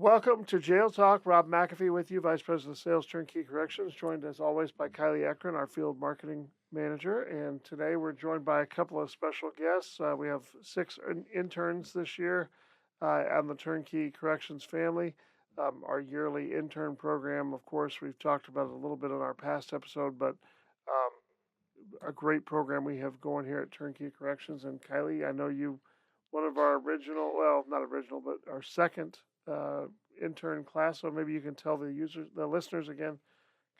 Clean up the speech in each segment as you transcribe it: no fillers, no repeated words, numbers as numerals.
Welcome to Jail Talk. Rob McAfee with you, Vice President of Sales, Turnkey Corrections, joined as always by Kylie Ekron, our Field Marketing Manager. And today we're joined by a couple of special guests. We have six interns this year on the Turnkey Corrections family. Our yearly intern program, of course, we've talked about it a little bit in our past episode, but a great program we have going here at Turnkey Corrections. And Kylie, I know you, one of our original, well, not original, but our second intern class. So maybe you can tell the listeners again,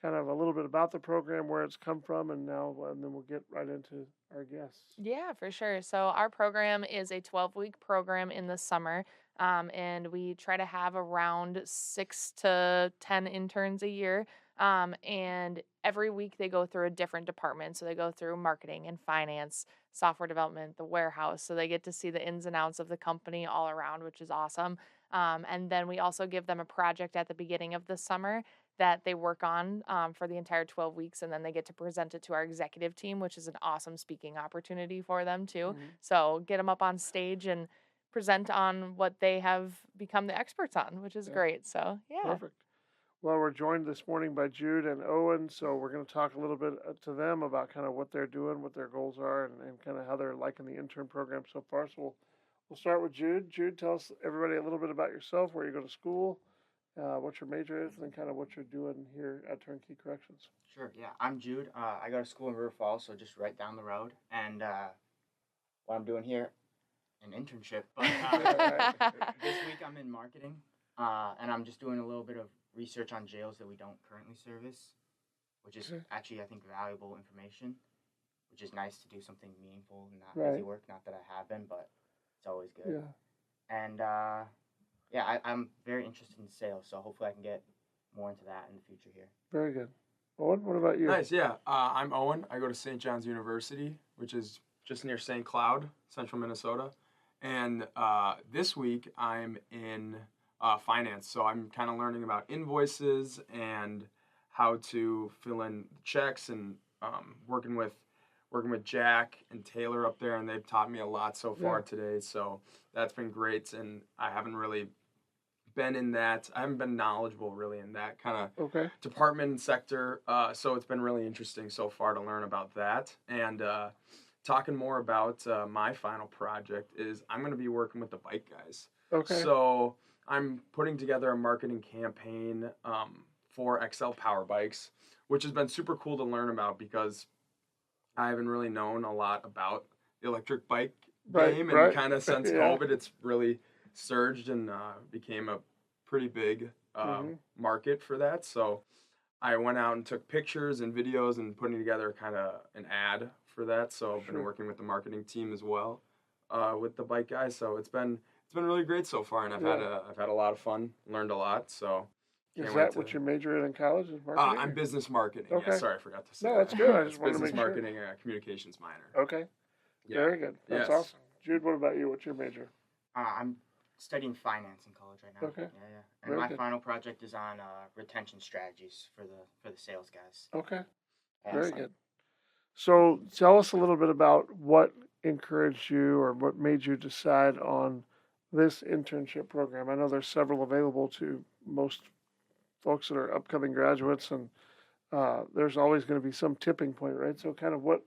kind of a little bit about the program, where it's come from, and then we'll get right into our guests. Yeah, for sure. So our program is a 12-week program in the summer, and we try to have around 6 to 10 interns a year. And every week they go through a different department. So they go through marketing and finance, software development, the warehouse. So they get to see the ins and outs of the company all around, which is awesome. And then we also give them a project at the beginning of the summer that they work on for the entire 12 weeks, and then they get to present it to our executive team, which is an awesome speaking opportunity for them too. Mhm. So get them up on stage and present on what they have become the experts on, which is Yeah, great. So yeah. perfect. Well, we're joined this morning by Jude and Owen, so we're going to talk a little bit to them about kind of what they're doing, what their goals are, and kind of how they're liking the intern program so far. So we'll start with Jude. Jude, tell us everybody a little bit about yourself, where you go to school, what your major is, and then kind of what you're doing here at Turnkey Corrections. Sure, yeah. I'm Jude. I go to school in River Falls, so just right down the road. And what I'm doing here, an internship. But this week I'm in marketing, and I'm just doing a little bit of research on jails that we don't currently service, which is Okay. actually, I think, valuable information, which is nice to do something meaningful and not busy Right. work. Not that I have been, but it's always good. Yeah. And yeah, I'm very interested in sales, so hopefully I can get more into that in the future here. Very good. Owen, what about you? Nice, yeah. I'm Owen. I go to St. John's University, which is just near St. Cloud, central Minnesota. And this week I'm in finance. So I'm kind of learning about invoices and how to fill in checks and working with Jack and Taylor up there, and they've taught me a lot so far today. So that's been great, and I haven't really been in that. I haven't been knowledgeable really in that kind of Okay. department and sector. So it's been really interesting so far to learn about that. And talking more about my final project is I'm going to be working with the bike guys. Okay. So I'm putting together a marketing campaign for XL Power Bikes, which has been super cool to learn about because I haven't really known a lot about the electric bike game. And kind of since Yeah. COVID, it's really surged and became a pretty big market for that. So I went out and took pictures and videos and putting together kind of an ad for that. So I've been working with the marketing team as well with the bike guys. So it's been really great so far, and I've had a lot of fun, learned a lot. So Is that what you major in college? Is marketing? I'm business marketing. Okay. Yeah, sorry, I forgot to say. No, that's good. I It's just wanted to business make sure. marketing, communications minor. Okay. Yeah. Very good. That's Yes. awesome. Jude, what about you? What's your major? I'm studying finance in college right now. Okay. Yeah. And Very my good. final project is on retention strategies for the sales guys. Okay. Yeah, Very so- good. So tell us a little bit about what encouraged you or what made you decide on this internship program. I know there's several available to most folks that are upcoming graduates, and there's always going to be some tipping point, right? So kind of what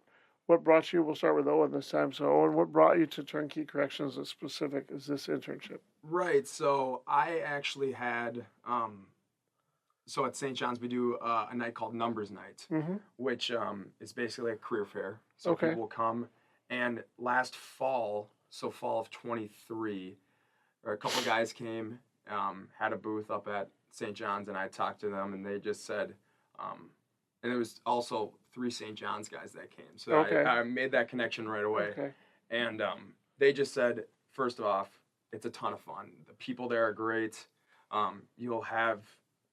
brought you, we'll start with Owen this time. So Owen, what brought you to Turnkey Corrections as specific as this internship? Right. So I actually had, so at St. John's we do a night called Numbers Night, Mm-hmm. which is basically a career fair. So Okay. people come, and last fall, so fall of 23, a couple guys came, had a booth up at St. John's, and I talked to them, and they just said, and there was also 3 St. John's guys that came. So Okay. I made that connection right away. Okay. And they just said, first off, it's a ton of fun. The people there are great. You'll have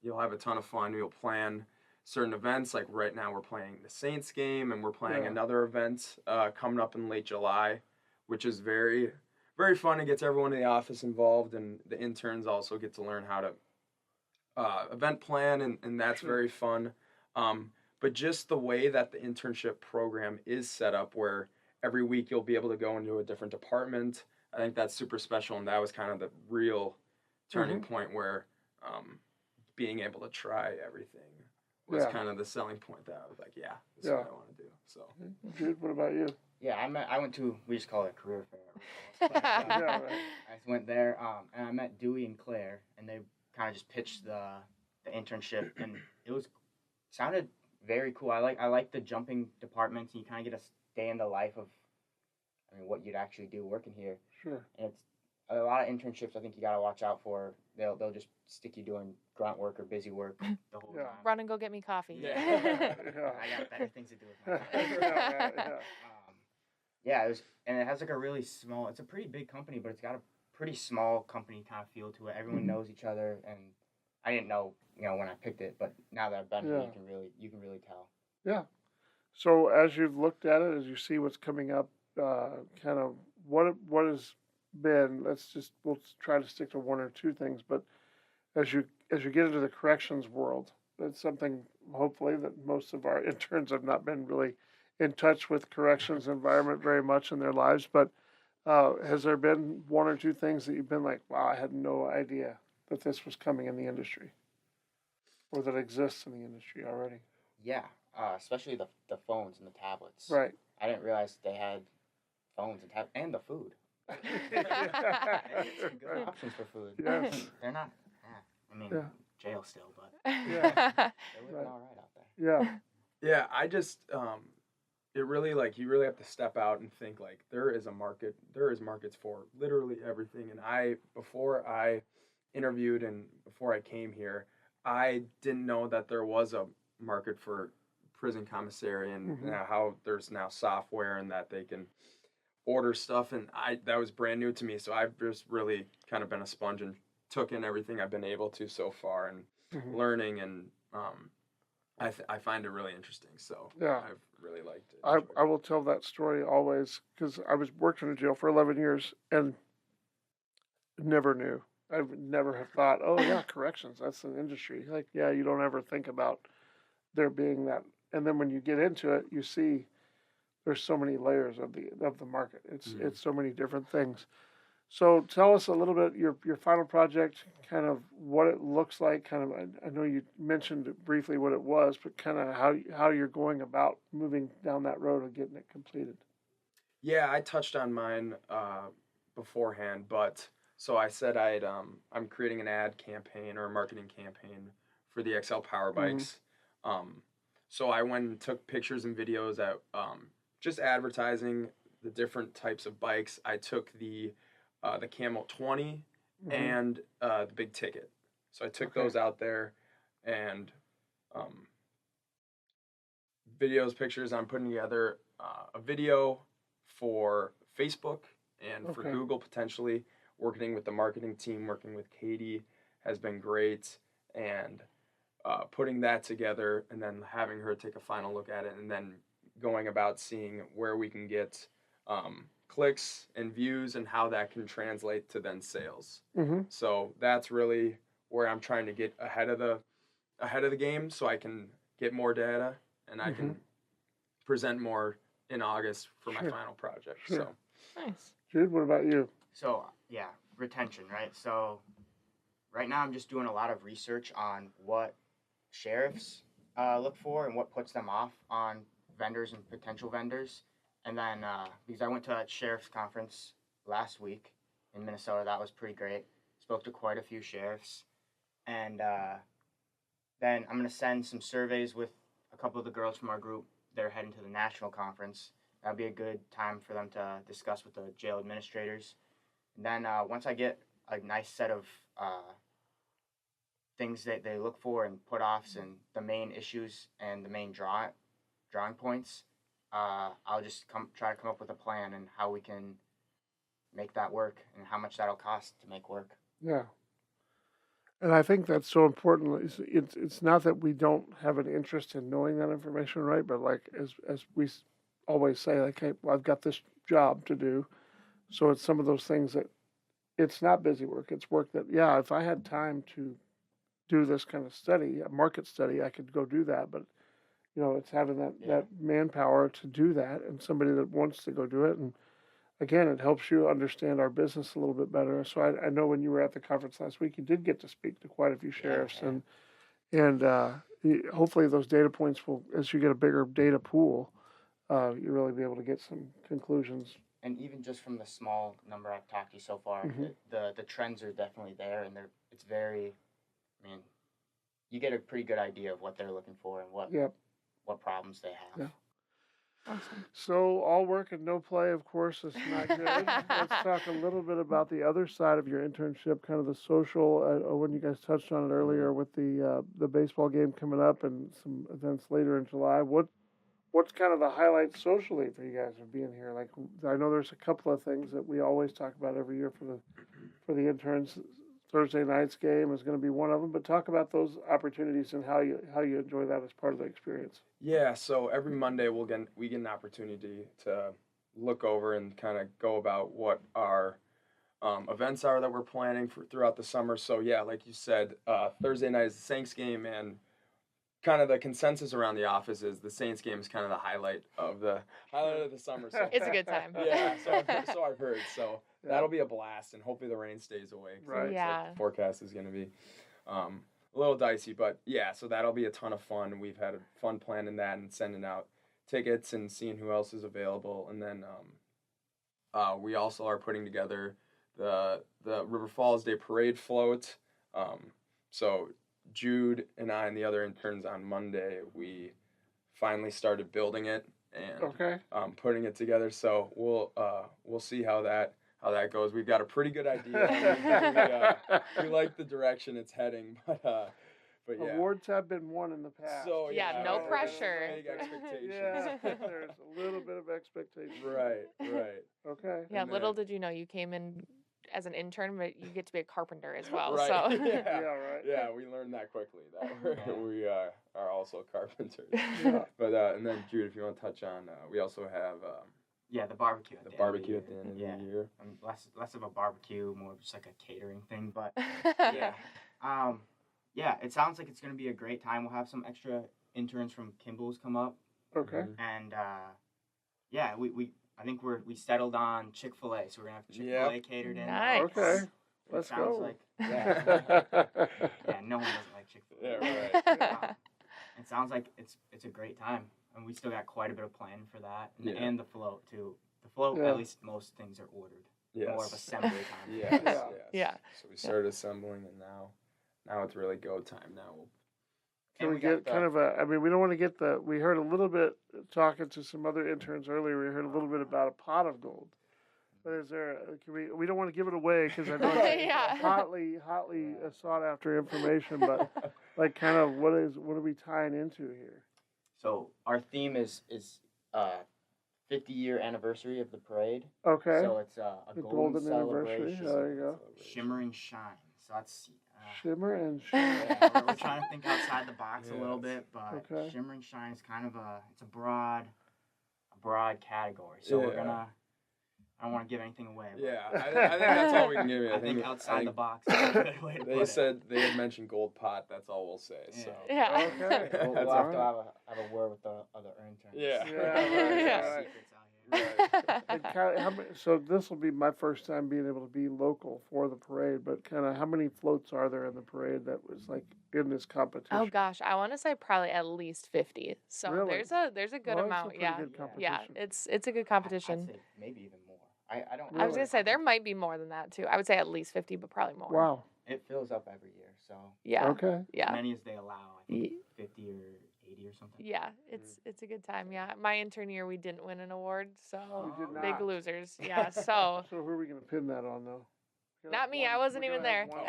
a ton of fun. You'll plan certain events. Like right now, we're playing the Saints game, and we're playing another event coming up in late July, which is very, very fun. It gets everyone in the office involved, and the interns also get to learn how to event plan, and that's very fun. But just the way that the internship program is set up, where every week you'll be able to go into a different department, I think that's super special, and that was kind of the real turning point where being able to try everything was Yeah. kind of the selling point that I was like, yeah, this is Yeah. what I want to do. So Jude, what about you? Yeah, I went to, we just call it a career fair. But, Yeah, right. I just went there, and I met Dewey and Claire, and they kind of just pitched the internship, and sounded very cool. I like the jumping departments, and you kind of get a day in the life of, I mean, what you'd actually do working here. Sure. And it's a lot of internships. I think you gotta watch out for. They'll just stick you doing grunt work or busy work the whole Yeah. time. Run and go get me coffee. Yeah. Yeah. I got better things to do with my Yeah, time. yeah. Yeah, and it has like a really small. It's a pretty big company, but it's got a pretty small company kind of feel to it. Everyone Mhm. knows each other, and I didn't know, when I picked it, but now that I've been here, Yeah. you can really tell. Yeah. So as you've looked at it, as you see what's coming up, kind of what has been, we'll try to stick to one or two things, but as you get into the corrections world, that's something hopefully that most of our interns have not been really in touch with corrections environment very much in their lives, but has there been one or two things that you've been like, wow, I had no idea that this was coming in the industry or that exists in the industry already? Yeah, especially the phones and the tablets. Right. I didn't realize they had phones and the food. Some good Right. options for food. Yes. They're not. I mean, Yeah. jail still, but Yeah. they're living Right. all right out there. Yeah. yeah, I just it really like you really have to step out and think like there is markets for literally everything. And before I interviewed and before I came here, I didn't know that there was a market for prison commissary and Mhm. how there's now software and that they can order stuff, and that was brand new to me. So I've just really kind of been a sponge and took in everything I've been able to so far and Mhm. learning, and I find it really interesting. So Yeah. I've really liked it. I will tell that story always because I was working in jail for 11 years and never knew. I would never have thought, oh yeah, corrections, that's an industry. Like, yeah, you don't ever think about there being that. And then when you get into it, you see there's so many layers of the market. It's so many different things. So tell us a little bit your final project, kind of what it looks like. Kind of I know you mentioned briefly what it was, but kind of how you're going about moving down that road of getting it completed. Yeah, I touched on mine beforehand, but so I said I'm creating an ad campaign or a marketing campaign for the XL Power Bikes. So I went and took pictures and videos at just advertising the different types of bikes. I took the Camel 20 Mhm. and the Big Ticket. So I took Okay. those out there and videos, pictures. I'm putting together a video for Facebook and for Okay. Google potentially. Working with the marketing team, working with Katie has been great, and putting that together and then having her take a final look at it and then going about seeing where we can get clicks and views and how that can translate to then sales. Mm-hmm. So that's really where I'm trying to get ahead of the game so I can get more data and I can present more in August for my Sure. final project. Sure. So Nice. Jude, what about you? So yeah, retention, right? So right now I'm just doing a lot of research on what sheriffs look for and what puts them off on vendors and potential vendors. And then because I went to a sheriff's conference last week in Minnesota, that was pretty great. Spoke to quite a few sheriffs, and then I'm gonna send some surveys with a couple of the girls from our group. They're heading to the national conference. That'll be a good time for them to discuss with the jail administrators. And then once I get a nice set of things that they look for and put offs and the main issues and the main drawing points, I'll just try to come up with a plan and how we can make that work and how much that'll cost to make work. Yeah. And I think that's so important. It's not that we don't have an interest in knowing that information, right? But like as we always say, like, hey, well, I've got this job to do, so it's some of those things that it's not busy work. It's work that, yeah, if I had time to do this kind of study, a market study, I could go do that. But it's having that manpower to do that and somebody that wants to go do it. And again, it helps you understand our business a little bit better. So I know when you were at the conference last week, you did get to speak to quite a few sheriffs, yeah. and hopefully those data points will, as you get a bigger data pool, you really be able to get some conclusions. And even just from the small number I've talked to you so far, Mhm. the trends are definitely there, and it's very, I mean, you get a pretty good idea of what they're looking for and Yep. what problems they have. Yeah. Awesome. So all work and no play, of course, is not good. Let's talk a little bit about the other side of your internship, kind of the social. When you guys touched on it earlier with the baseball game coming up and some events later in July. What's kind of the highlight socially for you guys of being here? Like, I know there's a couple of things that we always talk about every year for the interns. Thursday night's game is going to be one of them, but talk about those opportunities and how you enjoy that as part of the experience. Yeah, so every Monday we get an opportunity to look over and kind of go about what our events are that we're planning for throughout the summer. So yeah, like you said, Thursday night is the Saints game, and kind of the consensus around the office is the Saints game is kind of the highlight of the summer. So It's a good time. yeah, so I've heard. So that'll be a blast, and hopefully the rain stays away. 'Cause Right. it looks Yeah. like the forecast is going to be a little dicey, but yeah. So that'll be a ton of fun. We've had a fun planning that and sending out tickets and seeing who else is available, and then we also are putting together the River Falls Day Parade float. So Jude and I and the other interns on Monday, we finally started building it and Okay. putting it together. So we'll see how that goes. We've got a pretty good idea. we like the direction it's heading, but yeah. Awards have been won in the past. So Yeah, no pressure. Big expectations. Yeah, there's a little bit of expectation. Right. Okay. Yeah, And little then- did you know you came in as an intern, but you get to be a carpenter as well. Right. So Yeah, right. Yeah, we learned that quickly. That we are also carpenters. Yeah. But and then Jude, if you want to touch on, we also have Yeah, the barbecue. the barbecue at the end of Yeah. the year. Less of a barbecue, more of just like a catering thing. But yeah, yeah, it sounds like it's gonna be a great time. We'll have some extra interns from Kimball's come up, Okay. Mhm. and yeah, I think we settled on Chick-fil-A, so we're gonna have Chick-fil-A catered in. Nice. Okay. It Let's sounds go. like yeah, no one doesn't like Chick-fil-A. Yeah, right. It sounds like it's a great time, and we still got quite a bit of planning for that, Yeah. and the float too. The float, Yeah. at least most things are ordered. Yes. More of assembly time. Yes. Yeah. Yes. Yeah. So we started assembling, and now it's really go time. Now Can And we got get kind of I mean, we don't want to get we heard a little bit, talking to some other interns earlier, we heard a little bit about a pot of gold. But is there, we don't want to give it away because I know it's Yeah. hotly sought after information, but like kind of what are we tying into here? So our theme is 50-year anniversary of the parade. Okay. So it's a The golden, golden anniversary. celebration. There you go. Shimmer and shine. So that's Shimmer and shine. yeah, we're trying to think outside the box a little Yes. bit, but Okay. shimmer and shine is kind of it's a broad category. So we're Yeah. gonna. I don't want to give anything away. But yeah, I think that's all we can give you. I think outside the box is a good way to put They it. said they had mentioned gold pot. That's all we'll say. Yeah. So Yeah. Okay. We'll That's have all to right. have a word with the other interns. Yeah. Yeah, right, Secrets out here. Right. And kinda, so this will be my first time being able to be local for the parade, but kind of how many floats are there in the parade that was like in this competition? Oh gosh, I want to say probably at least 50. So Really? there's a good Well, that's a amount. pretty Yeah. good Yeah, competition. it's a good competition. I'd say maybe even more. I don't. I was Really? gonna say there might be more than that too. I would say at least 50, but probably more. Wow. It fills up every year, so Yeah. Okay. as Yeah. many as they allow. I think Ye- 50 or 80 or something. Yeah, it's a good time. Yeah, my intern year we didn't win an award, so You did big not. losers. Yeah, so So who are we gonna pin that on though? We're gonna not have me. I one- wasn't we're even gonna there. have one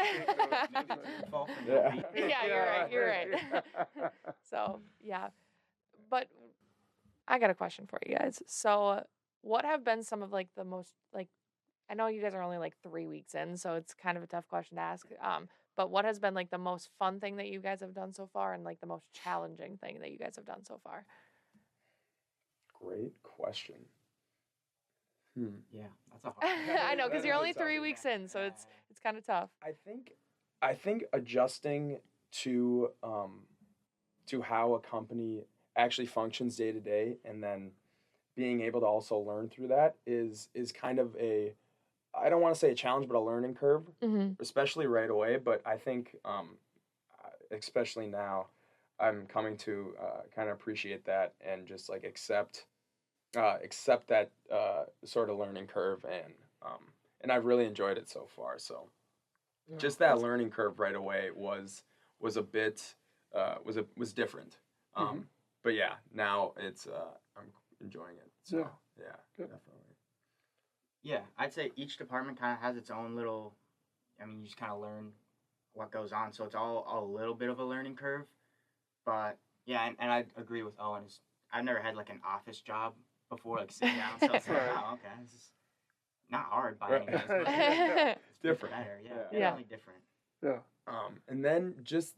scapegoat. Maybe it's your fault for Yeah. not being- Yeah, you're right, you're right. So yeah, but I got a question for you guys. So what have been some of like the most like I know you guys are only like 3 weeks in, so it's kind of a tough question to ask. But what has been like the most fun thing that you guys have done so far, and like the most challenging thing that you guys have done so far? Great question. Yeah, that's a hard. I know because That you're is only a tough 3 one. weeks in, so it's kind of tough. I think adjusting to how a company actually functions day to day, and then being able to also learn through that is kind of I don't want to say a challenge, but a learning curve, especially right away. But I think, especially now, I'm coming to kind of appreciate that and just like accept that sort of learning curve, and I've really enjoyed it so far. So just that learning curve right away was a bit was different. But yeah, now it's I'm enjoying it. So yeah, definitely. Yeah, I'd say each department kind of has its own little. I mean, you just kind of learn what goes on, so it's all a little bit of a learning curve. But yeah, and I agree with Owen. I've never had like an office job before, like sitting down. So it's like, oh, okay, this is not hard by any means. But it's different. Better, yeah, Yeah. definitely different. Yeah. And then just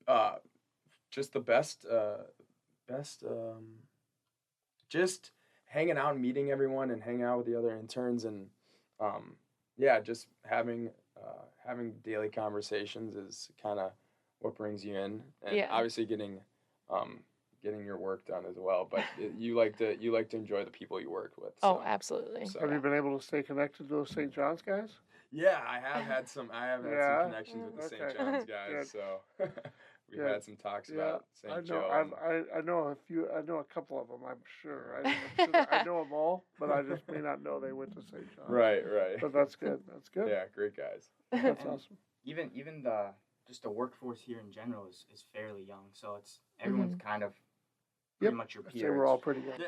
the best just hanging out and meeting everyone and hanging out with the other interns and yeah, just having daily conversations is kind of what brings you in, and obviously getting your work done as well. But you like to enjoy the people you work with. So. Oh, absolutely. So. Have you been able to stay connected to those St. John's guys? Yeah, I have had some connections with the St. John's guys. Good. So we've had some talks about St. Joe. I know a few. I know a couple of them. I'm sure. I know them all, but I just may not know they went to St. John's. Right. But that's good. That's good. Yeah, great guys. That's awesome. Even the workforce here in general is fairly young, so it's everyone's kind of pretty much your I'd peers. say we're all pretty young.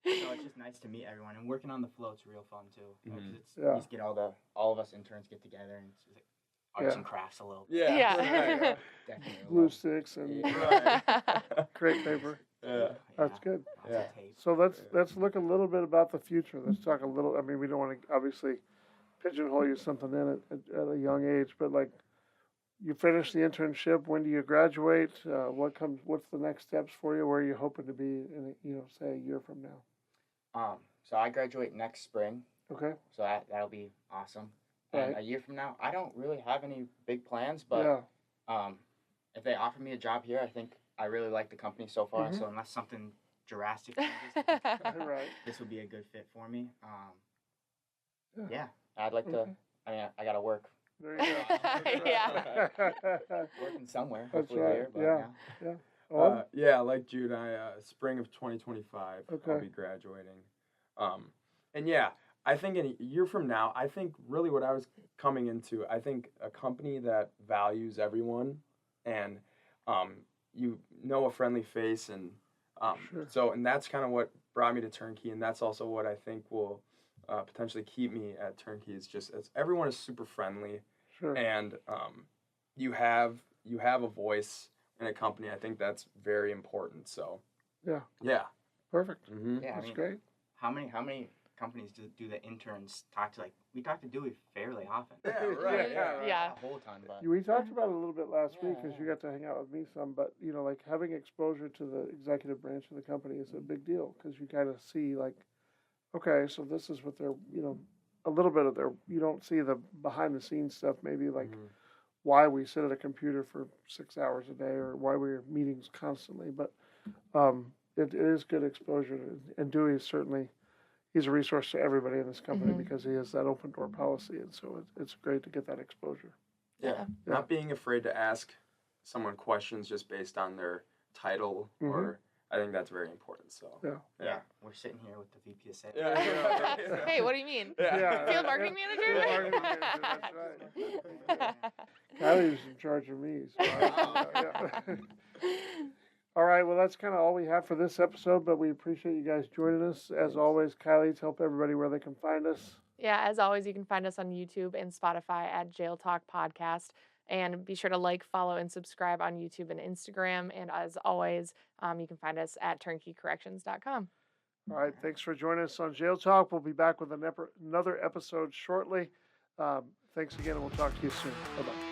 Yeah, so it's just nice to meet everyone, and working on the float's real fun too. Because you just get all of us interns get together, and it's just like arts and crafts a little bit. Yeah. Definitely. Glue sticks and crepe paper. Yeah. That's good. Lots of tape. So let's look a little bit about the future. Let's talk a little. I mean, we don't want to obviously pigeonhole you something in at a young age, but like you finish the internship. When do you graduate? What's the next steps for you? Where are you hoping to be in say a year from now? So I graduate next spring. Okay. So that'll be awesome. And a year from now, I don't really have any big plans, but if they offer me a job here, I think I really like the company so far. So unless something drastic changes, Right. this would be a good fit for me. Yeah, I'd like to. I mean, I gotta work. There you go. Yeah. Working somewhere. That's Hopefully right. there, but Yeah. Yeah, like Jude, spring of 2025, Okay. I'll be graduating. And yeah, I think in a year from now, I think really what I was coming into, I think a company that values everyone and you know a friendly face and so and that's kind of what brought me to Turnkey, and that's also what I think will potentially keep me at Turnkey is just as everyone is super friendly and you have a voice in a company. I think that's very important. So yeah, Perfect. Yeah, That's great. How many companies do the interns talk to? Like we talk to Dewey fairly often. Yeah, right. Yeah. A whole ton, but We talked about it a little bit last week because you got to hang out with me some, but like having exposure to the executive branch of the company is a big deal because you kind of see like, okay, so this is what they're, a little bit of their, you don't see the behind the scenes stuff, maybe like why we sit at a computer for 6 hours a day or why we're meetings constantly, but it is good exposure, and Dewey is certainly, he's a resource to everybody in this company because he has that open door policy, and so it's great to get that exposure. Yeah. Not being afraid to ask someone questions just based on their title or I think that's very important. So yeah, we're sitting here with the VP of sales. Yeah. Hey, what do you mean? Field marketing manager? Field marketing manager, that's right. Kylie's in charge of me. So All right, well, that's kind of all we have for this episode, but we appreciate you guys joining us. As always, Kylie, tell everybody where they can find us. Yeah, as always, you can find us on YouTube and Spotify at JailTalk Podcast. And be sure to like, follow, and subscribe on YouTube and Instagram. And as always, you can find us at turnkeycorrections.com. All right, thanks for joining us on Jail Talk. We'll be back with another episode shortly. Thanks again, and we'll talk to you soon. Bye-bye.